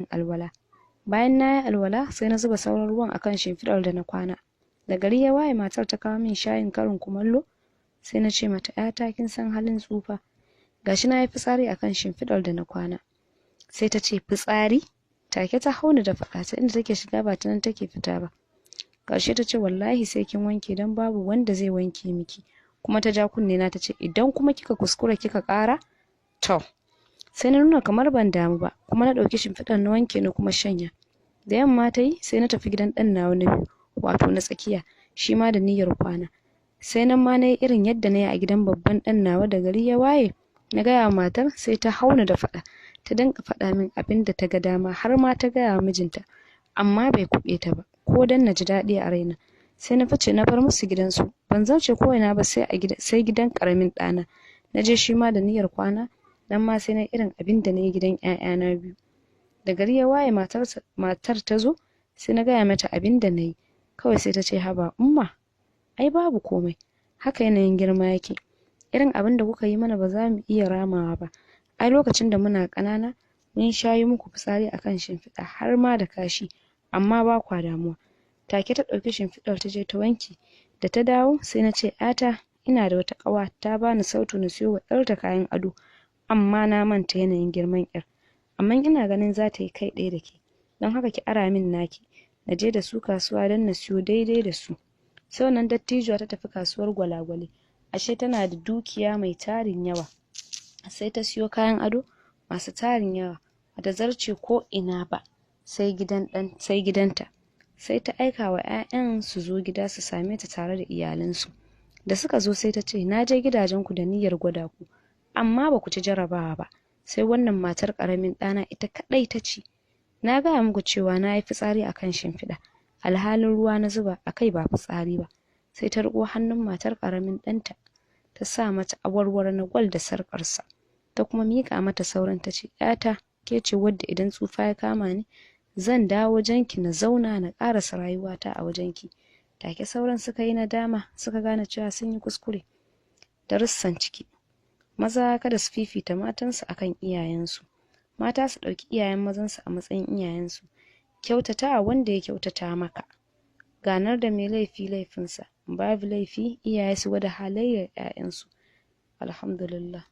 alwala. Bayan na yi alwala sai na zuba sauran ruwan akan shimfiɗar da na kwana. Da gari ya waye matar ta kawo min shayin karin kumallo sai na ce mata ‘yata kin san halin tsufa. Gashi na yi fitsari akan shimfiɗar da na kwana. Sai ta ce fitsari? Take ta hauna da faɗa ta inda take shiga ba ta nan take fita ba. Ƙarshe ta ce wallahi sai kin wanke don babu wanda zai wanke miki. Kuma ta ja kunne na ta ce idan kuma kika kuskura kika ƙara to. Sai na nuna kamar ban damu ba kuma na ɗauki shimfiɗar na wanke na kuma shanya. Da yamma ta yi sai na tafi gidan ɗan nawa na biyu wato na tsakiya shi ma da niyyar kwana. Sai nan ma na yi irin yadda na yi a gidan babban ɗan nawa da gari ya waye. Na gaya wa matar sai ta hauna da faɗa. Ta dinga faɗa min abin da ta ga dama har ma ta gaya wa mijinta. Amma bai kuɓe ta ba ko dan na ji daɗi a raina. Sai na fice na bar musu gidansu. Ban zauce ko ina ba sai gidan ƙaramin ɗana. Na je shi ma da niyyar kwana. Dan ma sai na irin abin da na yi gidan ‘ya'yana biyu. Da gari ya waye matar ta zo sai na gaya mata abin da na yi. Kawai sai ta ce haba umma ai babu komai. Haka yanayin girma yake. Irin abin da kuka yi mana ba za mu iya ramawa ba. Ai lokacin da muna ƙanana mun sha yi muku fitsari akan shimfiɗa har ma da kashi amma ba kwa damuwa. Take ta ɗauki shimfiɗar ta je ta wanke. Da ta dawo sai na ce ‘yata ina da wata ƙawa ta bani sautu na siyo wa ‘yarta kayan ado amma na manta yanayin girman ‘yar. Amma ina ganin za ta yi kai ɗaya da ke. Don haka ki ara min naki. Na je da su kasuwa don na siyo daidai da su. Sai wannan dattijuwa ta tafi kasuwar gwalagwale. Ashe tana da dukiya mai tarin yawa. Sai ta siyo kayan ado masu tarin yawa. Bata zarce ko ina ba sai gidanta. Sai ta aika wa ‘ya'yan su zo gida su same ta tare da iyalansu. Da suka zo sai ta ce na je gidajenku da niyyar gwada ku amma ba ku ci jarabawa ba. Sai wannan matar ƙaramin ɗana ita kaɗai ta ce na gaya muku cewa na yi fitsari akan shimfiɗa alhalin ruwa na zuba a kai ba fitsari ba. Sai ta riƙo hannun matar ƙaramin ɗanta ta sa mata awarwaro na gwal da sarƙarsa ta kuma miƙa mata sauran ta ce ‘yata ke ce wadda idan tsufa ya kama ni zan dawo wajenki na zauna na ƙarasa rayuwata a wajenki. Take sauran suka yi nadama suka gane cewa sun yi kuskure. Darussan ciki maza kada su fifita matansu akan iyayensu. Mata su ɗauki iyayen mazansu a matsayin iyayensu. Kyautata wanda ya kyautata maka. Ganar da mai laifi laifinsa. Babu laifi iyaye su gwada halayyar ‘ya'yansu. Alhamdulillah.